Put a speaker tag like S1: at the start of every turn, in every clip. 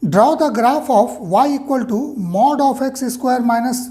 S1: Draw the graph of y equal to mod of x square minus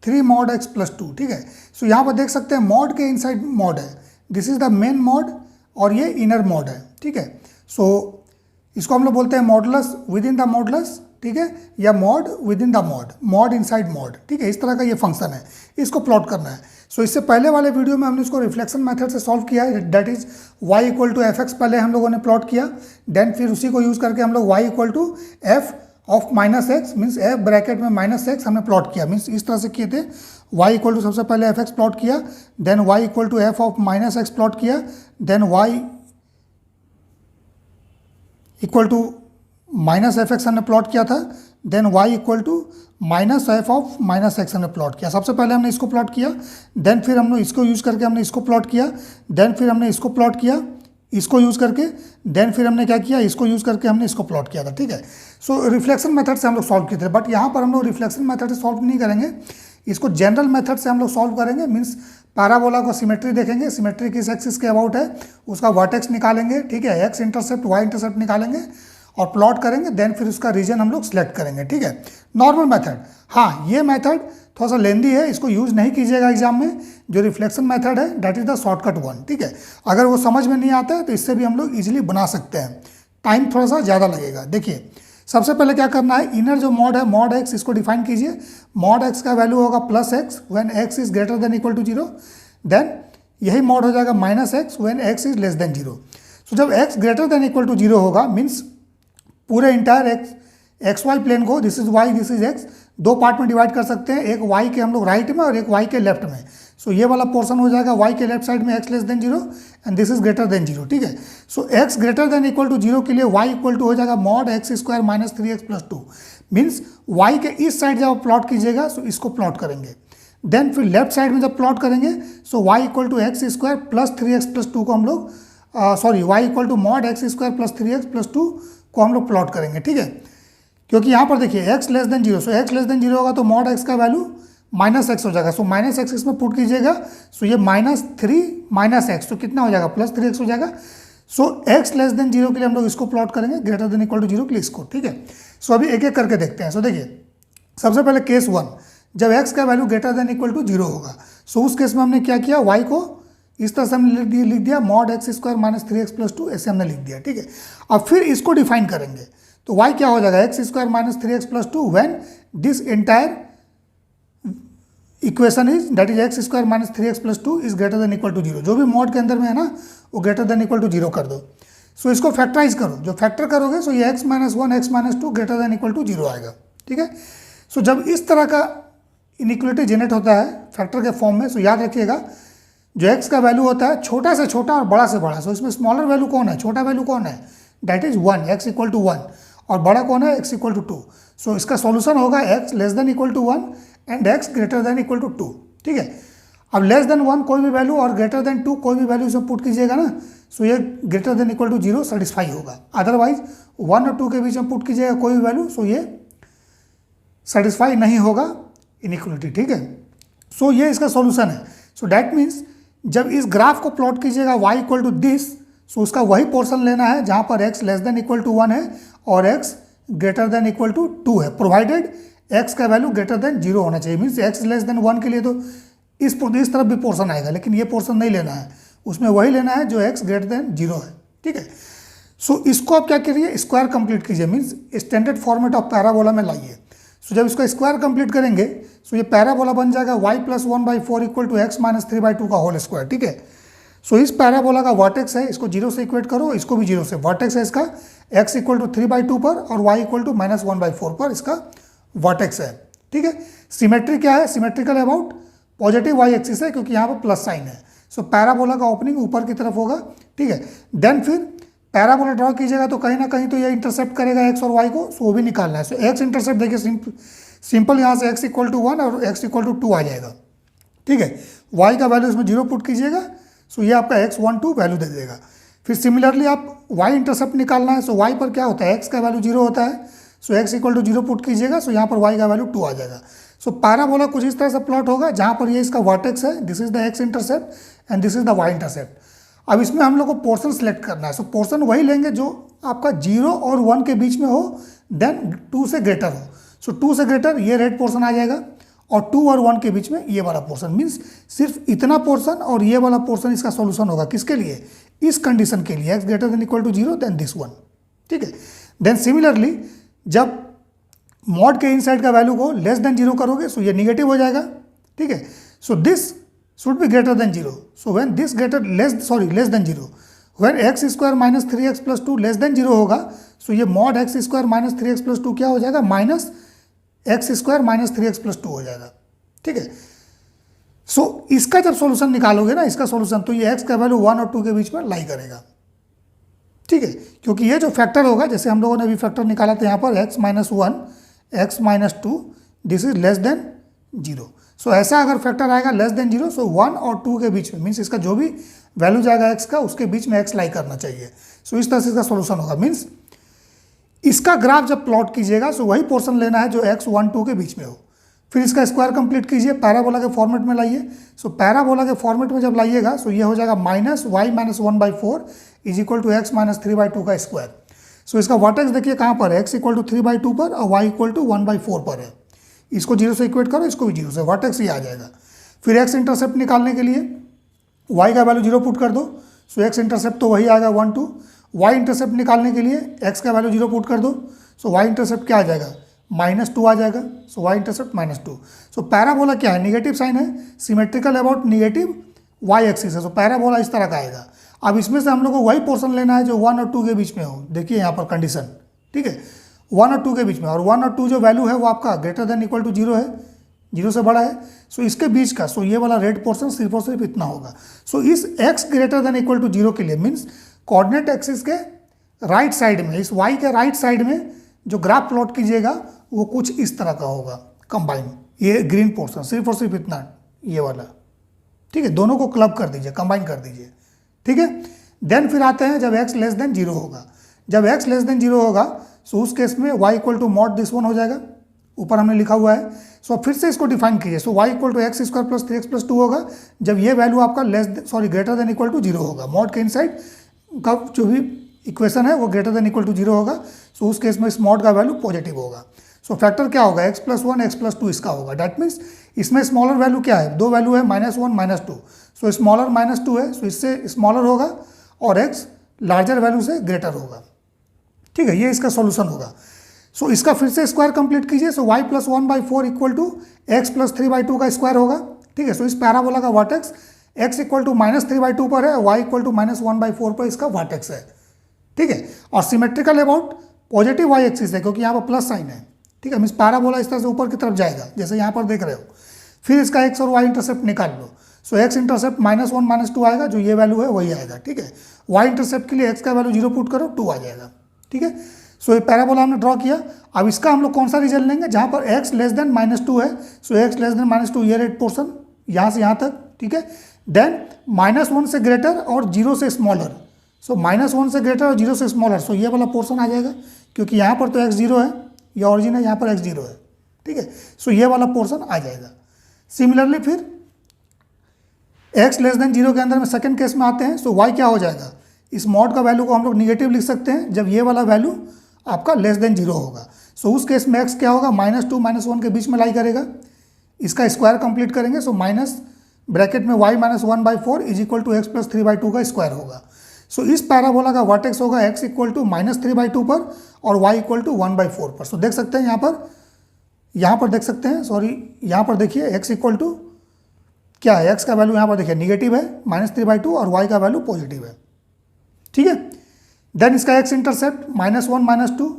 S1: 3 mod x plus 2। ठीक है, सो यहाँ पर देख सकते हैं मॉड के इनसाइड मॉड है, this is the main mod और ये इनर मॉड है। ठीक है, सो इसको हम लोग बोलते हैं modulus with in the modulus, ठीक है, या mod with in the mod, mod inside mod. ठीक है, इस तरह का ये फंक्शन है, इसको प्लॉट करना है। सो इससे पहले वाले वीडियो में हमने इसको रिफ्लेक्शन मेथड से सॉल्व किया है, that is y equal to f x पहले हम लोगों ने प्लॉट किया, देन फिर उसी को यूज़ करके हम लोग y equal to F of minus x means f bracket में माइनस एक्स हमने प्लॉट किया, मीन्स इस तरह से किए थे। y इक्वल टू सबसे पहले एफ एक्स प्लॉट किया, then y equal to F of minus X plot किया, then y equal to minus F X हमने प्लॉट किया था, then y equal to minus F of minus x हमने plot किया। सबसे पहले हमने इसको प्लॉट किया, देन फिर हमने इसको यूज़ करके हमने इसको प्लॉट किया, देन फिर हमने इसको प्लॉट किया इसको यूज़ करके, देन फिर हमने क्या किया, इसको यूज़ करके हमने इसको प्लॉट किया था। ठीक है, सो रिफ्लेक्शन मेथड से हम लोग सॉल्व किए थे, बट यहाँ पर हम लोग रिफ्लेक्शन मेथड से सॉल्व नहीं करेंगे, इसको जनरल मेथड से हम लोग सॉल्व करेंगे। मीन्स पैराबोला को सिमेट्री देखेंगे, सिमेट्री किस एक्सिस के अबाउट है, उसका वर्टेक्स निकालेंगे, ठीक है, एक्स इंटरसेप्ट वाई इंटरसेप्ट निकालेंगे और प्लॉट करेंगे, देन फिर उसका रीजन हम लोग सिलेक्ट करेंगे। ठीक है, नॉर्मल मेथड। हाँ, ये मेथड थोड़ा सा लेंदी है, इसको यूज़ नहीं कीजिएगा एग्जाम में। जो रिफ्लेक्शन मेथड है that is the shortcut one. ठीक है, अगर वो समझ में नहीं आता है तो इससे भी हम लोग इजीली बना सकते हैं, टाइम थोड़ा सा ज़्यादा लगेगा। देखिए, सबसे पहले क्या करना है, इनर जो मॉड है मॉड एक्स, इसको डिफाइन कीजिए। मॉड एक्स का वैल्यू होगा plus x when x is greater than equal to 0, then यही मॉड हो जाएगा minus x when x is less than 0। So जब x greater than equal to 0 होगा, मीन्स पूरे इंटायर एक्स वाई प्लेन को, this is y this is x, दो part में divide कर सकते हैं, एक वाई के हम लोग राइट में और एक वाई के लेफ्ट में। सो ये वाला पोर्शन हो जाएगा वाई के लेफ्ट साइड में X less than 0 and this is greater than 0। ठीक है, so X greater than equal to 0 के लिए वाई इक्वल टू हो जाएगा mod x square minus 3x plus 2। Means Y के इस साइड जब प्लॉट कीजिएगा सो इसको प्लॉट करेंगे, देन फिर लेफ्ट साइड में जब प्लॉट करेंगे so Y equal to x square plus 3x plus 2 को हम लोग Y equal to mod x square plus 3x plus 2 को हम लोग प्लॉट करेंगे। ठीक है, क्योंकि यहाँ पर देखिए एक्स लेस देन 0, सो एक्स लेस देन 0 होगा तो मॉड एक्स का वैल्यू माइनस एक्स हो जाएगा। सो माइनस एक्स इसमें पुट कीजिएगा, सो ये माइनस 3 माइनस एक्स, तो कितना हो जाएगा, प्लस 3x हो जाएगा। सो एक्स लेस देन 0 के लिए हम लोग इसको प्लॉट करेंगे, ग्रेटर देन इक्वल टू 0 के लिए इसको। ठीक है, सो अभी एक एक करके देखते हैं। सो देखिए, सबसे पहले केस 1, जब एक्स का value greater than equal to 0 होगा, सो उस केस में हमने क्या किया, वाई को इस तरह से हमने लिख दिया mod x square minus 3x plus 2, ऐसे हमने लिख दिया। ठीक है, अब फिर इसको डिफाइन करेंगे, तो y क्या हो जाएगा, x square minus 3x plus 2 when this entire equation is that is x square minus 3x plus 2 is greater than equal to 0। जो भी मॉड के अंदर में है ना, वो ग्रेटर देन इक्वल टू 0 कर दो। सो इसको फैक्टराइज करो, जो फैक्टर करोगे सो ये x minus 1 x minus 2 greater than equal to 0 आएगा। ठीक है, सो जब इस तरह का इनइक्वलिटी जनरेट होता है फैक्टर के फॉर्म में, सो याद रखिएगा जो x का वैल्यू होता है छोटा से छोटा और बड़ा से बड़ा, सो इसमें स्मॉलर वैल्यू कौन है, छोटा वैल्यू कौन है, that is 1, x equal to 1, और बड़ा कौन है, x इक्वल टू 2। सो इसका सॉल्यूशन होगा x less than equal to 1 and x greater than equal to 2। ठीक है, अब लेस देन 1 कोई भी वैल्यू और ग्रेटर देन 2 कोई भी वैल्यू इसमें पुट कीजिएगा ना, सो ये greater than equal to 0 satisfy होगा। अदरवाइज 1 और 2 के बीच में पुट कीजिएगा कोई भी वैल्यू, सो ये सेटिस्फाई नहीं होगा इनइक्वलिटी। ठीक है, सो ये इसका सॉल्यूशन है। सो दैट मीन्स जब इस ग्राफ को प्लॉट कीजिएगा y equal to this, so उसका वही पोर्शन लेना है जहाँ पर x less than equal to 1 है और x greater than equal to 2 है, प्रोवाइडेड x का वैल्यू ग्रेटर देन 0 होना चाहिए। मीन्स x लेस देन 1 के लिए तो इस तरफ भी पोर्शन आएगा, लेकिन ये पोर्शन नहीं लेना है, उसमें वही लेना है जो x ग्रेटर देन 0 है। ठीक है, सो इसको आप क्या करिए, स्क्वायर कंप्लीट कीजिए, means standard format of parabola में लाइए। सो जब इसको स्क्वायर कंप्लीट करेंगे सो ये पैराबोला बन जाएगा y plus 1/4 equal to x minus 3/2 का होल स्क्वायर। ठीक है, सो इस पैराबोला का वर्टेक्स है, इसको 0 से इक्वेट करो, इसको भी 0 से, वर्टेक्स है इसका x इक्वल टू 3/2 पर और y इक्वल टू माइनस 1/4 पर इसका वर्टेक्स है। ठीक है, सिमेट्री क्या है, symmetrical about positive y axis है, क्योंकि यहाँ पर प्लस साइन है। सो पैराबोला का ओपनिंग ऊपर की तरफ होगा। ठीक है, देन फिर पैराबोला ड्रॉ कीजिएगा तो कहीं ना कहीं तो ये इंटरसेप्ट करेगा x और y को, सो वो भी निकालना है। सो x इंटरसेप्ट देखिए सिंपल यहाँ से x इक्वल टू 1 और x इक्वल टू 2 आ जाएगा। ठीक है, y का वैल्यू इसमें 0 पुट कीजिएगा, सो ये आपका x12 वैल्यू दे देगा। फिर सिमिलरली आप y इंटरसेप्ट निकालना है, सो y पर क्या होता है, x का वैल्यू 0 होता है, सो x इक्वल टू 0 पुट कीजिएगा, सो यहाँ पर y का वैल्यू 2 आ जाएगा। सो पैराबोला कुछ इस तरह से प्लॉट होगा जहाँ पर ये इसका वर्टेक्स है, this is the x intercept and this is the y intercept. अब इसमें हम लोग को पोर्शन सेलेक्ट करना है। सो पोर्शन वही लेंगे जो आपका 0 और 1 के बीच में हो, देन 2 से ग्रेटर हो। सो 2 से ग्रेटर ये रेड पोर्शन आ जाएगा, और 2 और 1 के बीच में ये वाला पोर्शन, मीन्स सिर्फ इतना पोर्शन और ये वाला पोर्शन इसका सॉल्यूशन होगा। किसके लिए? इस कंडीशन के लिए, x greater than equal to 0 then this one. ठीक है। देन सिमिलरली जब मॉड के इनसाइड का वैल्यू को लेस देन 0 करोगे सो ये निगेटिव हो जाएगा। ठीक है। So this should be greater than 0। So when this less than 0, when x square minus 3x plus 2 less than 0 होगा, सो ये mod x square minus 3x plus 2 क्या हो जाएगा? Minus x square minus 3x plus 2 हो जाएगा। ठीक है। सो इसका जब सॉल्यूशन निकालोगे ना, इसका सॉल्यूशन, तो ये x का वैल्यू 1 और 2 के बीच में लाई करेगा। ठीक है। क्योंकि ये जो फैक्टर होगा, जैसे हम लोगों ने अभी फैक्टर निकाला था यहाँ पर x minus 1, x minus 2, this is less than 0। सो ऐसा अगर फैक्टर आएगा लेस देन 0, सो 1 और 2 के बीच में, मीन्स इसका जो भी वैल्यू जाएगा x का, उसके बीच में x लाई करना चाहिए। सो इस तरह से इसका सॉल्यूशन होगा। मीन्स इसका ग्राफ जब प्लॉट कीजिएगा, सो वही पोर्शन लेना है जो x 1 2 के बीच में हो। फिर इसका स्क्वायर कंप्लीट कीजिए, पैराबोला के फॉर्मेट में लाइए। सो पैराबोला के फॉर्मेट में जब लाइएगा, सो ये हो जाएगा minus y minus 1/4 is equal to x minus 3/2 का स्क्वायर। सो इसका वर्टेक्स देखिए कहाँ पर है, x इक्वल टू 3/2 पर और y इक्वल टू 1/4 पर है। इसको 0 से इक्वेट करो, इसको भी 0 से, वर्टेक्स ये आ जाएगा। फिर x इंटरसेप्ट निकालने के लिए y का वैल्यू 0 पुट कर दो। सो x इंटरसेप्ट तो वही आएगा 1 2। y इंटरसेप्ट निकालने के लिए x का वैल्यू 0 पुट कर दो। सो y इंटरसेप्ट क्या आ जाएगा? -2 आ जाएगा। सो y इंटरसेप्ट -2। सो पैराबोला क्या है? निगेटिव साइन है, symmetrical about negative y axis है। सो पैराबोला इस तरह का आएगा। अब इसमें से हम लोग को वही पोर्शन लेना है जो 1 और 2 के बीच में हो। देखिए यहाँ पर कंडीशन, ठीक है, 1 और 2 के बीच में, और 1 और 2 जो वैल्यू है वो आपका ग्रेटर देन इक्वल टू 0 है, 0 से बड़ा है। सो इसके बीच का, सो ये वाला रेड पोर्शन सिर्फ और सिर्फ इतना होगा। सो इस x greater than equal to 0 के लिए, मीन्स कोऑर्डिनेट एक्सिस के राइट साइड में, इस y के राइट साइड में जो ग्राफ प्लॉट कीजिएगा वो कुछ इस तरह का होगा कंबाइन। ये ग्रीन पोर्शन सिर्फ और सिर्फ इतना, ये वाला। ठीक है, दोनों को क्लब कर दीजिए, कंबाइन कर दीजिए। ठीक है। देन फिर आते हैं जब x लेस देन 0 होगा। जब x लेस देन 0 होगा, सो उस केस में y equal to mod this one हो जाएगा, ऊपर हमने लिखा हुआ है। सो फिर से इसको डिफाइन कीजिए। So y equal to x square plus 3x plus 2 होगा जब ये वैल्यू आपका ग्रेटर देन इक्वल टू 0 होगा। मॉड के इनसाइड का जो भी इक्वेशन है वो ग्रेटर देन इक्वल टू 0 होगा। सो उस केस में इस मॉड का वैल्यू पॉजिटिव होगा। सो फैक्टर क्या होगा? x प्लस 1 x प्लस 2 इसका होगा। डैट मीन्स इसमें स्मॉलर वैल्यू क्या है? दो वैल्यू है, -1 -2। सो स्मॉलर -2 है, सो इससे स्मॉलर होगा और x लार्जर वैल्यू से ग्रेटर होगा। ठीक है, ये इसका सॉल्यूशन होगा। सो इसका फिर से स्क्वायर कंप्लीट कीजिए। So y plus 1/4 equal to x plus 3/2 का स्क्वायर होगा। ठीक है। सो इस पैराबोला का वर्टेक्स x इक्वल टू -3/2 पर है, y इक्वल टू -1/4 पर इसका वर्टेक्स है। ठीक है। और symmetrical about positive y axis है क्योंकि यहाँ पर प्लस साइन है। ठीक है, मीन्स पैराबोला इस तरह से ऊपर की तरफ जाएगा जैसे यहाँ पर देख रहे हो। फिर इसका x और y इंटरसेप्ट निकाल लो। सो x इंटरसेप्ट -1 -2 आएगा, जो ये वैल्यू है वही आएगा। ठीक है। y इंटरसेप्ट के लिए x का वैल्यू 0 पुट करो, 2 आ जाएगा। ठीक है। सो ये पैराबोला हमने ड्रॉ किया। अब इसका हम लोग कौन सा रिजल्ट लेंगे? जहाँ पर x लेस देन -2 है, सो x लेस देन -2 ये रेड पोर्शन यहाँ से यहाँ तक। ठीक है। देन -1 से ग्रेटर और 0 से स्मॉलर। सो -1 से ग्रेटर और 0 से स्मॉलर, सो ये वाला पोर्शन आ जाएगा क्योंकि यहाँ पर तो x 0 है, ये ऑरिजिन है, यहाँ पर x 0 है। ठीक है। सो ये वाला पोर्शन आ जाएगा। सिमिलरली फिर x लेस देन 0 के अंदर में सेकंड केस में आते हैं। सो y क्या हो जाएगा? इस मॉड का वैल्यू को हम लोग निगेटिव लिख सकते हैं जब ये वाला वैल्यू आपका लेस देन 0 होगा। सो उस केस में x क्या होगा? -2 -1 के बीच में लाई करेगा। इसका स्क्वायर कंप्लीट करेंगे। सो माइनस ब्रैकेट में y minus 1/4 is equal to x plus 3/2 का स्क्वायर होगा। सो इस पैराबोला का वर्टेक्स होगा x इक्वल टू -3/2 पर और y इक्वल टू 1/4 पर। सो देख सकते हैं यहाँ पर देख सकते हैं, सॉरी यहाँ पर देखिए x इक्वल टू क्या है? x का वैल्यू यहाँ पर देखिए निगेटिव है -3/2 और y का वैल्यू पॉजिटिव है। ठीक है। देन इसका x इंटरसेप्ट -1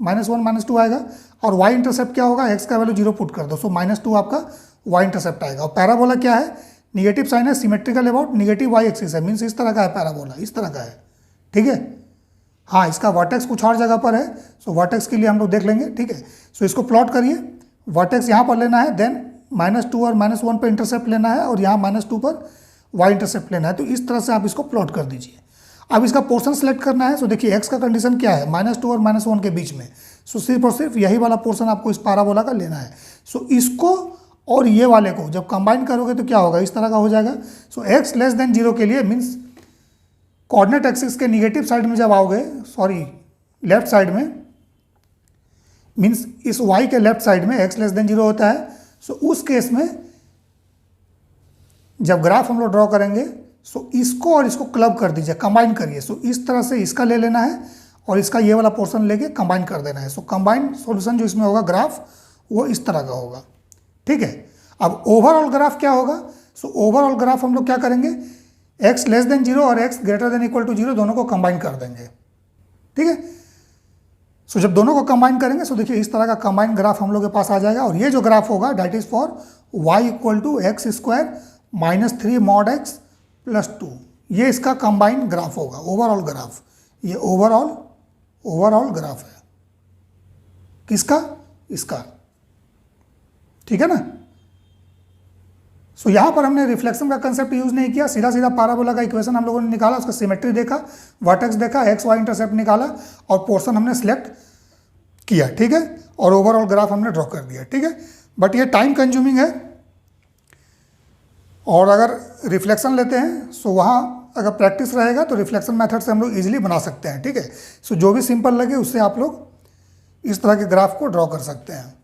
S1: -2 आएगा और y इंटरसेप्ट क्या होगा? x का वैल्यू 0 पुट कर दो। सो -2 आपका y इंटरसेप्ट आएगा। और पैराबोला क्या है? निगेटिव साइन है, symmetrical about negative y axis है, मीन्स इस तरह का है पैराबोला, इस तरह का है। ठीक है। हाँ, इसका वर्टेक्स कुछ और जगह पर है। सो वर्टेक्स के लिए हम लोग देख लेंगे। ठीक है। सो इसको प्लॉट करिए। वर्टेक्स यहाँ पर लेना है, देन -2 और -1 पर इंटरसेप्ट लेना है और यहाँ -2 पर y इंटरसेप्ट लेना है। तो इस तरह से आप इसको प्लॉट कर दीजिए। अब इसका पोर्शन सेलेक्ट करना है। सो देखिए x का कंडीशन क्या है? -2 और -1 के बीच में। सो सिर्फ और सिर्फ यही वाला पोर्शन आपको इस पैराबोला का लेना है। सो इसको और ये वाले को जब कंबाइन करोगे तो क्या होगा? इस तरह का हो जाएगा। सो x लेस देन 0 के लिए मीन्स कोऑर्डिनेट एक्सिस के निगेटिव साइड में जब आओगे, सॉरी लेफ्ट साइड में, मीन्स इस y के लेफ्ट साइड में x लेस देन 0 होता है। सो उस केस में जब ग्राफ हम लोग ड्रॉ करेंगे, सो इसको और इसको क्लब कर दीजिए, कंबाइन करिए। सो इस तरह से इसका ले लेना है और इसका ये वाला पोर्शन लेके कंबाइन कर देना है। सो कंबाइंड सॉल्यूशन जो इसमें होगा ग्राफ, वो इस तरह का होगा, ठीक है। अब ओवरऑल ग्राफ क्या होगा? सो ओवरऑल ग्राफ हम लोग क्या करेंगे, x लेस देन 0 और x greater than equal to 0 दोनों को कंबाइन कर देंगे, ठीक है। सो जब दोनों को कंबाइन करेंगे, सो देखिए इस तरह का कंबाइन ग्राफ हम लोग के पास आ जाएगा। और ये जो ग्राफ होगा that is for y equal to x square minus 3 mod x plus 2, ये इसका कंबाइन ग्राफ होगा, ओवरऑल ग्राफ। ये ओवरऑल ग्राफ है किसका? इसका, ठीक है ना। सो यहाँ पर हमने रिफ्लेक्शन का कंसेप्ट यूज नहीं किया, सीधा सीधा पैराबोला का इक्वेशन हम लोगों ने निकाला, उसका सिमेट्री देखा, वर्टेक्स देखा, एक्स वाई इंटरसेप्ट निकाला और पोर्शन हमने सिलेक्ट किया, ठीक है। और ओवरऑल ग्राफ हमने ड्रॉ कर दिया, ठीक है। बट ये टाइम कंज्यूमिंग है, और अगर रिफ्लेक्शन लेते हैं सो वहाँ अगर प्रैक्टिस रहेगा तो रिफ्लेक्शन मेथड से हम लोग ईजिली बना सकते हैं, ठीक है। सो जो भी सिंपल लगे उससे आप लोग इस तरह के ग्राफ को ड्रॉ कर सकते हैं।